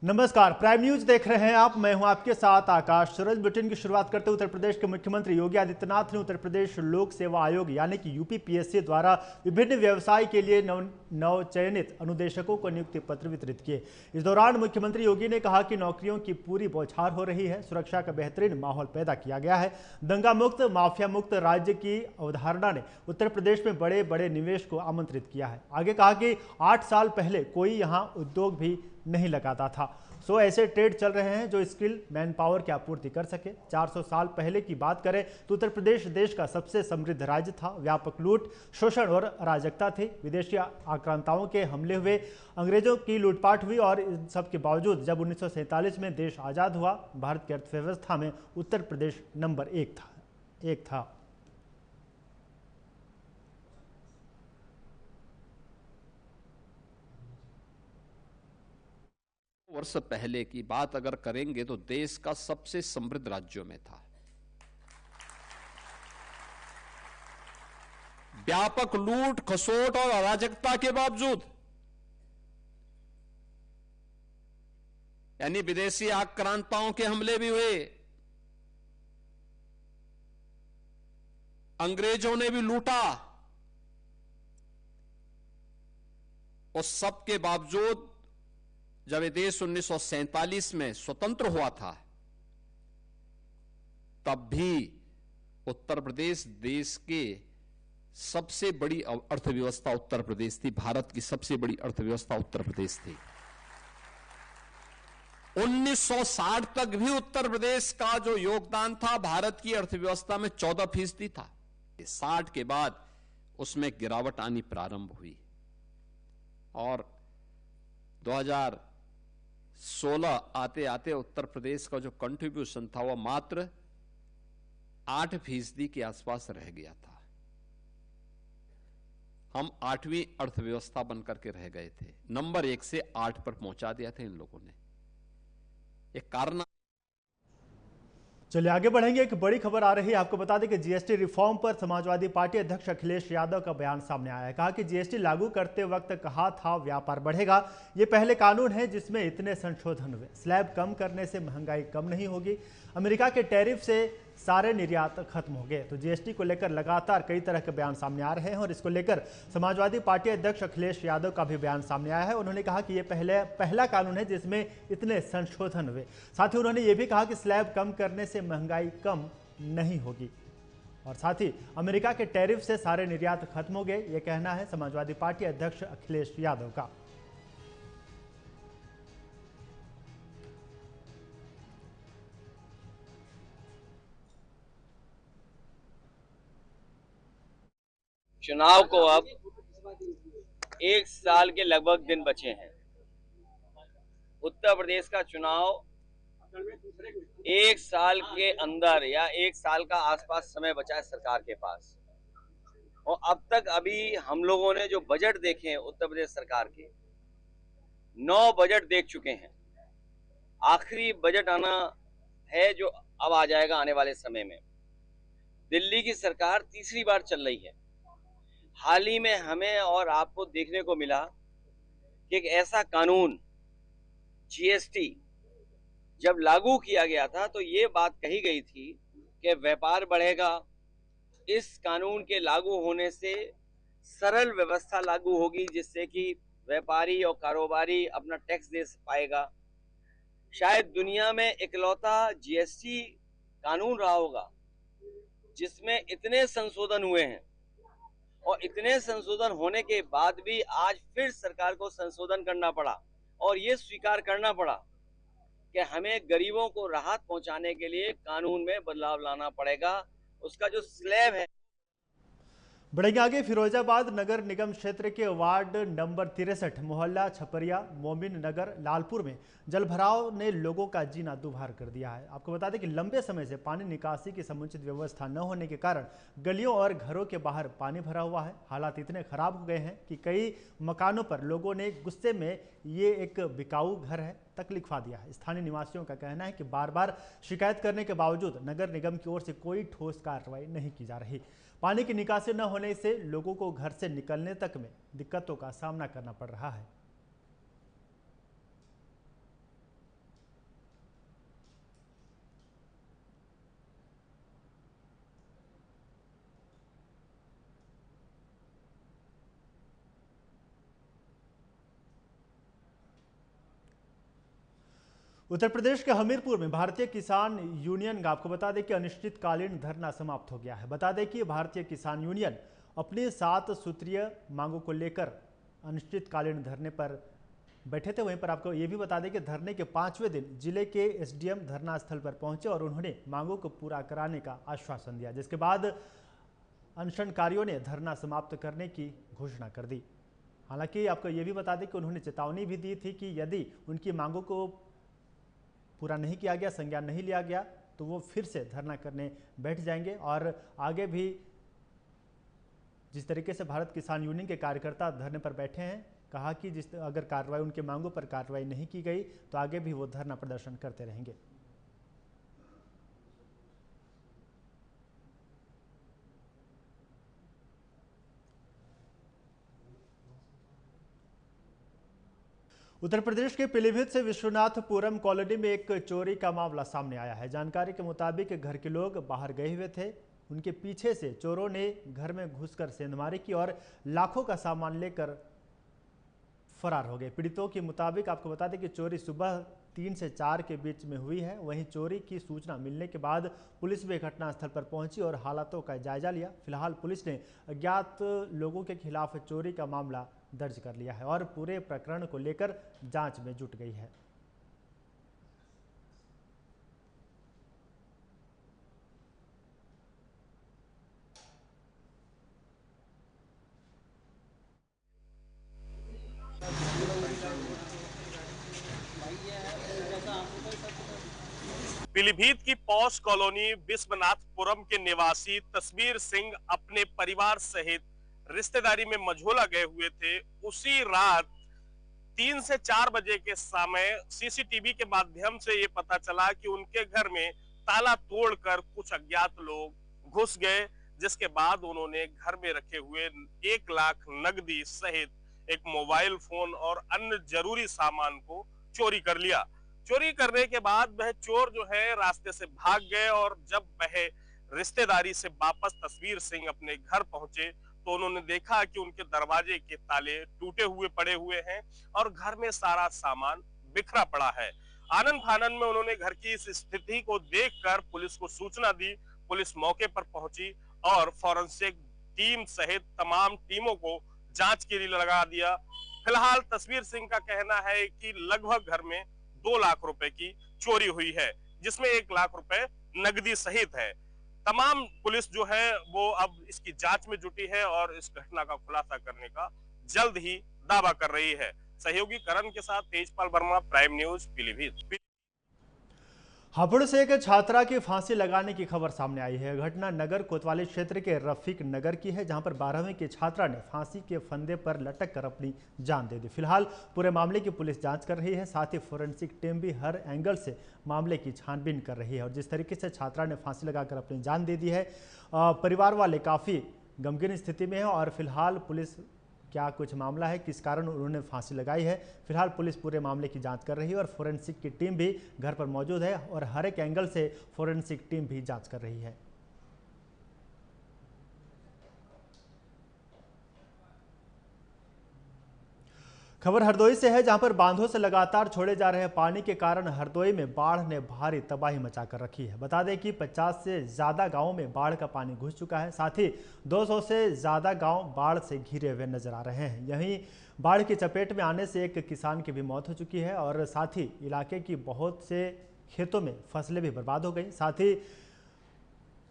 नमस्कार, prime news देख रहे हैं आप। मैं हूं आपके साथ आकाश सूरज। बुलेटिन की शुरुआत करते हुए उत्तर प्रदेश के मुख्यमंत्री योगी आदित्यनाथ ने उत्तर प्रदेश लोक सेवा आयोग यानी कि यूपीपीएससी द्वारा विभिन्न व्यवसाय के लिए नवचयनित अनुदेशकों को नियुक्ति पत्र वितरित किए। इस दौरान मुख्यमंत्री योगी ने कहा कि नौकरियों की पूरी बौछार हो रही है, सुरक्षा का बेहतरीन माहौल पैदा किया गया है। दंगा मुक्त, माफिया मुक्त राज्य की अवधारणा ने उत्तर प्रदेश में बड़े बड़े निवेश को आमंत्रित किया है। आगे कहा कि 8 साल पहले कोई यहाँ उद्योग भी नहीं लगाता था। ऐसे ट्रेड चल रहे हैं जो स्किल मैन पावर की आपूर्ति कर सके। 400 साल पहले की बात करें तो उत्तर प्रदेश देश का सबसे समृद्ध राज्य था। व्यापक लूट, शोषण और अराजकता थी। विदेशी आक्रांताओं के हमले हुए, अंग्रेजों की लूटपाट हुई और इन सब के बावजूद जब 1947 में देश आज़ाद हुआ, भारत की अर्थव्यवस्था में उत्तर प्रदेश नंबर एक था। वर्ष पहले की बात अगर करेंगे तो देश का सबसे समृद्ध राज्यों में था। व्यापक लूट, खसोट और अराजकता के बावजूद, यानी विदेशी आक्रांताओं के हमले भी हुए, अंग्रेजों ने भी लूटा, उस सब के बावजूद जब ये देश 1947 में स्वतंत्र हुआ था, तब भी उत्तर प्रदेश देश के सबसे बड़ी अर्थव्यवस्था उत्तर प्रदेश थी। भारत की सबसे बड़ी अर्थव्यवस्था उत्तर प्रदेश थी। 1960 तक भी उत्तर प्रदेश का जो योगदान था भारत की अर्थव्यवस्था में 14% था। 60 के बाद उसमें गिरावट आनी प्रारंभ हुई और 2016 आते आते उत्तर प्रदेश का जो कंट्रीब्यूशन था वह मात्र 8% के आसपास रह गया था। हम 8वीं अर्थव्यवस्था बनकर के रह गए थे। नंबर 1 से 8 पर पहुंचा दिया था इन लोगों ने। एक कारण। चलिए आगे बढ़ेंगे। एक बड़ी खबर आ रही है, आपको बता दें कि जीएसटी रिफॉर्म पर समाजवादी पार्टी अध्यक्ष अखिलेश यादव का बयान सामने आया है। कहा कि जीएसटी लागू करते वक्त कहा था व्यापार बढ़ेगा। ये पहले कानून है जिसमें इतने संशोधन हुए। स्लैब कम करने से महंगाई कम नहीं होगी। अमेरिका के टैरिफ से सारे निर्यात खत्म हो गए। तो जीएसटी को लेकर लगातार कई तरह के बयान सामने आ रहे हैं और इसको लेकर समाजवादी पार्टी अध्यक्ष अखिलेश यादव का भी बयान सामने आया है। उन्होंने कहा कि ये पहला कानून है जिसमें इतने संशोधन हुए। साथ ही उन्होंने ये भी कहा कि स्लैब कम करने से महंगाई कम नहीं होगी और साथ ही अमेरिका के टैरिफ से सारे निर्यात खत्म हो गए। ये कहना है समाजवादी पार्टी अध्यक्ष अखिलेश यादव का। चुनाव को अब 1 साल के लगभग दिन बचे हैं। उत्तर प्रदेश का चुनाव 1 साल के अंदर या 1 साल का आसपास समय बचा है सरकार के पास। और अब तक अभी हम लोगों ने जो बजट देखे हैं उत्तर प्रदेश सरकार के, 9 बजट देख चुके हैं। आखिरी बजट आना है जो अब आ जाएगा आने वाले समय में। दिल्ली की सरकार तीसरी बार चल रही है। हाल ही में हमें और आपको देखने को मिला कि एक ऐसा कानून जीएसटी जब लागू किया गया था तो ये बात कही गई थी कि व्यापार बढ़ेगा। इस कानून के लागू होने से सरल व्यवस्था लागू होगी जिससे कि व्यापारी और कारोबारी अपना टैक्स दे पाएगा। शायद दुनिया में इकलौता जीएसटी कानून रहा होगा जिसमें इतने संशोधन हुए हैं और इतने संशोधन होने के बाद भी आज फिर सरकार को संशोधन करना पड़ा और ये स्वीकार करना पड़ा कि हमें गरीबों को राहत पहुंचाने के लिए कानून में बदलाव लाना पड़ेगा। उसका जो स्लैब है। बढ़ेंगे आगे। फिरोजाबाद नगर निगम क्षेत्र के वार्ड नंबर 63 मोहल्ला छपरिया मोमिन नगर लालपुर में जलभराव ने लोगों का जीना दुभर कर दिया है। आपको बता दें कि लंबे समय से पानी निकासी की समुचित व्यवस्था न होने के कारण गलियों और घरों के बाहर पानी भरा हुआ है। हालात इतने खराब हो गए हैं कि कई मकानों पर लोगों ने गुस्से में ये एक बिकाऊ घर है तक लिखवा दिया है। स्थानीय निवासियों का कहना है कि बार बार शिकायत करने के बावजूद नगर निगम की ओर से कोई ठोस कार्रवाई नहीं की जा रही। पानी की निकासी न होने से लोगों को घर से निकलने तक में दिक्कतों का सामना करना पड़ रहा है। उत्तर प्रदेश के हमीरपुर में भारतीय किसान यूनियन का आपको बता दें कि अनिश्चितकालीन धरना समाप्त हो गया है। बता दें कि भारतीय किसान यूनियन अपनी 7 सूत्रीय मांगों को लेकर अनिश्चितकालीन धरने पर बैठे थे। वहीं पर आपको ये भी बता दें कि धरने के 5वें दिन जिले के एसडीएम धरना स्थल पर पहुंचे और उन्होंने मांगों को पूरा कराने का आश्वासन दिया, जिसके बाद अनशनकारियों ने धरना समाप्त करने की घोषणा कर दी। हालांकि आपको ये भी बता दें कि उन्होंने चेतावनी भी दी थी कि यदि उनकी मांगों को पूरा नहीं किया गया, संज्ञान नहीं लिया गया, तो वो फिर से धरना करने बैठ जाएंगे। और आगे भी जिस तरीके से भारत किसान यूनियन के कार्यकर्ता धरने पर बैठे हैं, कहा कि अगर कार्रवाई उनके मांगों पर कार्रवाई नहीं की गई तो आगे भी वो धरना प्रदर्शन करते रहेंगे। उत्तर प्रदेश के पीलीभीत से विश्वनाथपुरम कॉलोनी में एक चोरी का मामला सामने आया है। जानकारी के मुताबिक घर के लोग बाहर गए हुए थे, उनके पीछे से चोरों ने घर में घुसकर सेंधमारी की और लाखों का सामान लेकर फरार हो गए। पीड़ितों के मुताबिक आपको बता दें कि चोरी सुबह 3 से 4 के बीच में हुई है। वहीं चोरी की सूचना मिलने के बाद पुलिस भी घटनास्थल पर पहुंची और हालातों का जायजा लिया। फिलहाल पुलिस ने अज्ञात लोगों के खिलाफ चोरी का मामला दर्ज कर लिया है और पूरे प्रकरण को लेकर जांच में जुट गई है। पीलीभीत की पॉश कॉलोनी विश्वनाथपुरम के निवासी तस्वीर सिंह अपने परिवार सहित रिश्तेदारी में मझोला गए हुए थे। उसी रात 3 से 4 बजे के समय सीसीटीवी के माध्यम से ये पता चला कि उनके घर में ताला तोड़कर कुछ अज्ञात लोग घुस गए, जिसके बाद उन्होंने घर में रखे हुए 1 लाख नकदी सहित एक मोबाइल फोन और अन्य जरूरी सामान को चोरी कर लिया। चोरी करने के बाद वह चोर जो है रास्ते से भाग गए और जब वह रिश्तेदारी से वापस तस्वीर सिंह अपने घर पहुंचे तो उन्होंने देखा कि उनके दरवाजे के ताले टूटे हुए पड़े हुए हैं और घर में सारा सामान बिखरा पड़ा है। आनन फानन में उन्होंने घर की इस स्थिति को देखकर पुलिस को सूचना दी। पुलिस मौके पर पहुंची और फॉरेंसिक टीम सहित तमाम टीमों को जांच के लिए लगा दिया। फिलहाल तस्वीर सिंह का कहना है कि लगभग घर में 2 लाख रुपए की चोरी हुई है, जिसमें 1 लाख रुपए नकदी सहित है। तमाम पुलिस जो है वो अब इसकी जांच में जुटी है और इस घटना का खुलासा करने का जल्द ही दावा कर रही है। सहयोगी करण के साथ तेजपाल वर्मा, प्राइम न्यूज, पीलीभीत। हापुड़ से एक छात्रा की फांसी लगाने की खबर सामने आई है। घटना नगर कोतवाली क्षेत्र के रफीक नगर की है, जहां पर 12वीं की छात्रा ने फांसी के फंदे पर लटक कर अपनी जान दे दी। फिलहाल पूरे मामले की पुलिस जांच कर रही है, साथ ही फोरेंसिक टीम भी हर एंगल से मामले की छानबीन कर रही है। और जिस तरीके से छात्रा ने फांसी लगाकर अपनी जान दे दी है, परिवार वाले काफ़ी गमगीन स्थिति में है। और फिलहाल पुलिस क्या कुछ मामला है, किस कारण उन्होंने फांसी लगाई है, फिलहाल पुलिस पूरे मामले की जांच कर रही है और फोरेंसिक की टीम भी घर पर मौजूद है और हर एक एंगल से फोरेंसिक टीम भी जांच कर रही है। खबर हरदोई से है, जहां पर बांधों से लगातार छोड़े जा रहे पानी के कारण हरदोई में बाढ़ ने भारी तबाही मचाकर रखी है। बता दें कि 50 से ज़्यादा गांवों में बाढ़ का पानी घुस चुका है, साथ ही 200 से ज़्यादा गांव बाढ़ से घिरे हुए नजर आ रहे हैं। यहीं बाढ़ की चपेट में आने से एक किसान की भी मौत हो चुकी है और साथ ही इलाके की बहुत से खेतों में फसलें भी बर्बाद हो गई। साथ ही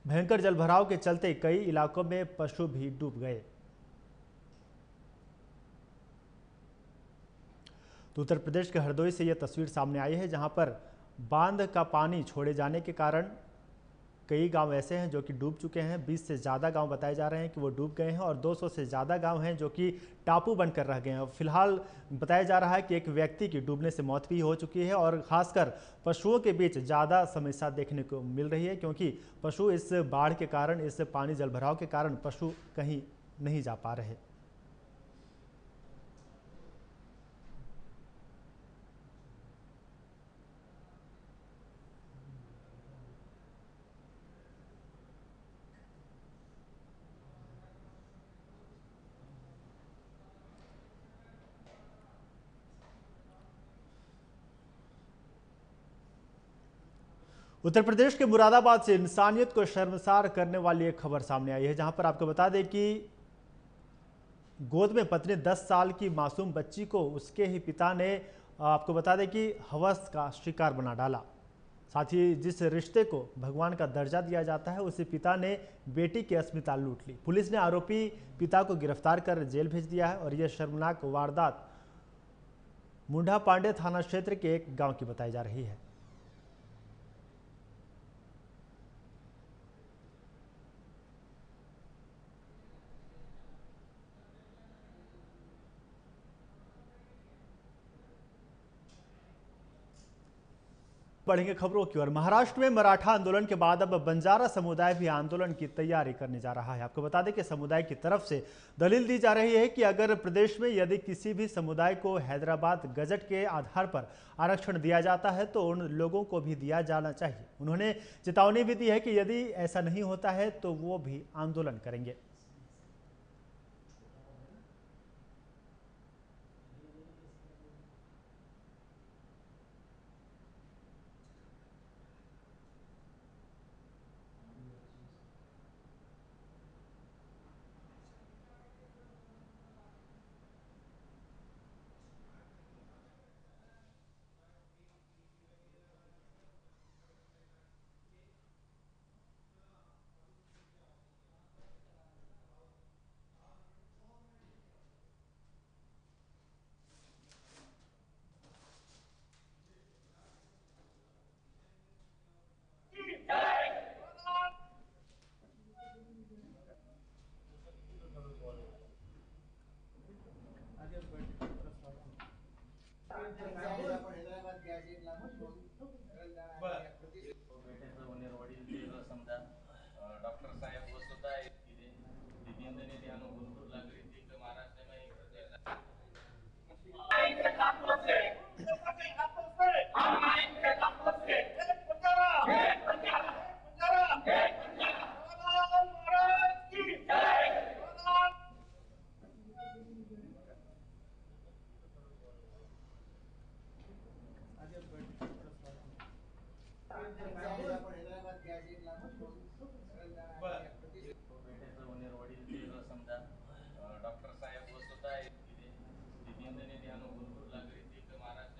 भयंकर जलभराव के चलते कई इलाकों में पशु भी डूब गए। तो उत्तर प्रदेश के हरदोई से यह तस्वीर सामने आई है, जहां पर बांध का पानी छोड़े जाने के कारण कई गांव ऐसे हैं जो कि डूब चुके हैं। 20 से ज़्यादा गांव बताए जा रहे हैं कि वो डूब गए हैं और 200 से ज़्यादा गांव हैं जो कि टापू बनकर रह गए हैं। फिलहाल बताया जा रहा है कि एक व्यक्ति की डूबने से मौत भी हो चुकी है और ख़ासकर पशुओं के बीच ज़्यादा समस्या देखने को मिल रही है, क्योंकि पशु इस बाढ़ के कारण, इस पानी जलभराव के कारण पशु कहीं नहीं जा पा रहे। उत्तर प्रदेश के मुरादाबाद से इंसानियत को शर्मसार करने वाली एक खबर सामने आई है, जहां पर आपको बता दें कि गोद में पत्नी 10 साल की मासूम बच्ची को उसके ही पिता ने आपको बता दें कि हवस का शिकार बना डाला। साथ ही जिस रिश्ते को भगवान का दर्जा दिया जाता है, उसी पिता ने बेटी की अस्मिता लूट ली। पुलिस ने आरोपी पिता को गिरफ्तार कर जेल भेज दिया है और यह शर्मनाक वारदात मुंडा पांडे थाना क्षेत्र के एक गांव की बताई जा रही है। बढ़ेंगे खबरों की ओर। महाराष्ट्र में मराठा आंदोलन के बाद अब बंजारा समुदाय भी आंदोलन की तैयारी करने जा रहा है। आपको बता दें कि समुदाय की तरफ से दलील दी जा रही है कि अगर प्रदेश में यदि किसी भी समुदाय को हैदराबाद गजट के आधार पर आरक्षण दिया जाता है तो उन लोगों को भी दिया जाना चाहिए। उन्होंने चेतावनी भी दी है कि यदि ऐसा नहीं होता है तो वो भी आंदोलन करेंगे। डॉक्टर साहेब वो सुद्धा दिव्यांगने ध्यान भरपूर लागली ती महाराष्ट्र में डॉक्टर साहेब वो सुद्धा दिव्यांगने ध्यान भरपूर लागली ती महाराष्ट्र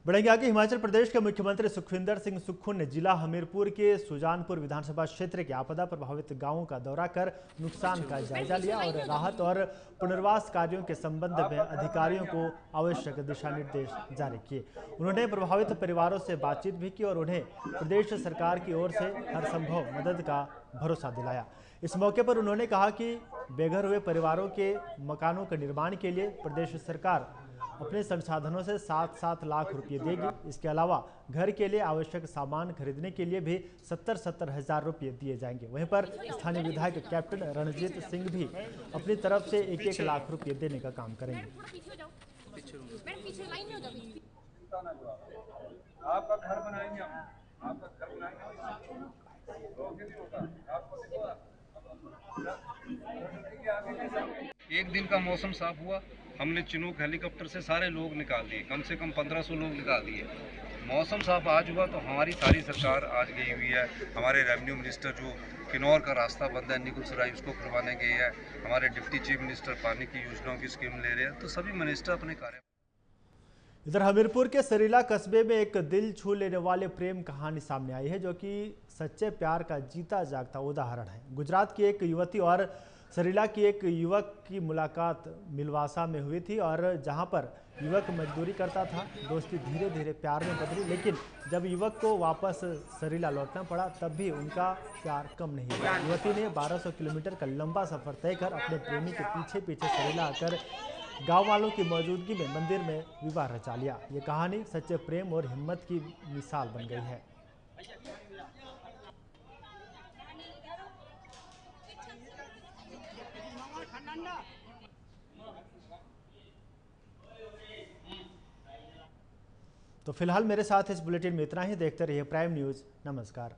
बढ़ेंगे आगे। हिमाचल प्रदेश के मुख्यमंत्री सुखविंदर सिंह सुक्खू ने जिला हमीरपुर के सुजानपुर विधानसभा क्षेत्र के आपदा प्रभावित गांवों का दौरा कर नुकसान का जायजा लिया और राहत और पुनर्वास कार्यों के संबंध में अधिकारियों को आवश्यक दिशा निर्देश जारी किए। उन्होंने प्रभावित परिवारों से बातचीत भी की और उन्हें प्रदेश सरकार की ओर से हर संभव मदद का भरोसा दिलाया। इस मौके पर उन्होंने कहा कि बेघर हुए परिवारों के मकानों के निर्माण के लिए प्रदेश सरकार अपने संसाधनों से 7-7 लाख रुपए देगी। इसके अलावा घर के लिए आवश्यक सामान खरीदने के लिए भी 70-70 हजार रुपये दिए जाएंगे। वहीं पर स्थानीय विधायक कैप्टन रणजीत सिंह भी अपनी तरफ से 1-1 लाख रुपये देने का काम करेंगे। आपका घर बनाएंगे, आपका घर बनाएंगे, एक दिन का मौसम साफ हुआ, हमने चिनूक हेलीकॉप्टर से सारे लोग निकाल दिए, कम से कम 1500 लोग निकाल दिए। मौसम साफ आज हुआ तो हमारी सारी सरकार आज गई हुई है। हमारे रेवेन्यू मिनिस्टर जो किन्नौर का रास्ता बंद है निकुल सराय उसको करवाने गए हैं, हमारे डिप्टी चीफ मिनिस्टर पानी की योजनाओं की स्कीम ले रहे हैं, तो सभी मिनिस्टर अपने कार्य। इधर हमीरपुर के सरीला कस्बे में एक दिल छू लेने वाले प्रेम कहानी सामने आई है, जो कि सच्चे प्यार का जीता जागता उदाहरण है। गुजरात की एक युवती और सरीला की एक युवक की मुलाकात मिलवासा में हुई थी और जहां पर युवक मजदूरी करता था, दोस्ती धीरे धीरे प्यार में बदली। लेकिन जब युवक को वापस सरीला लौटना पड़ा तब भी उनका प्यार कम नहीं हुआ। युवती ने 1200 किलोमीटर का लंबा सफर तय कर अपने प्रेमी के पीछे पीछे सरीला आकर गांव वालों की मौजूदगी में मंदिर में विवाह रचा लिया। ये कहानी सच्चे प्रेम और हिम्मत की मिसाल बन गई है। तो फिलहाल मेरे साथ इस बुलेटिन में इतना ही। देखते रहिए प्राइम न्यूज़। नमस्कार।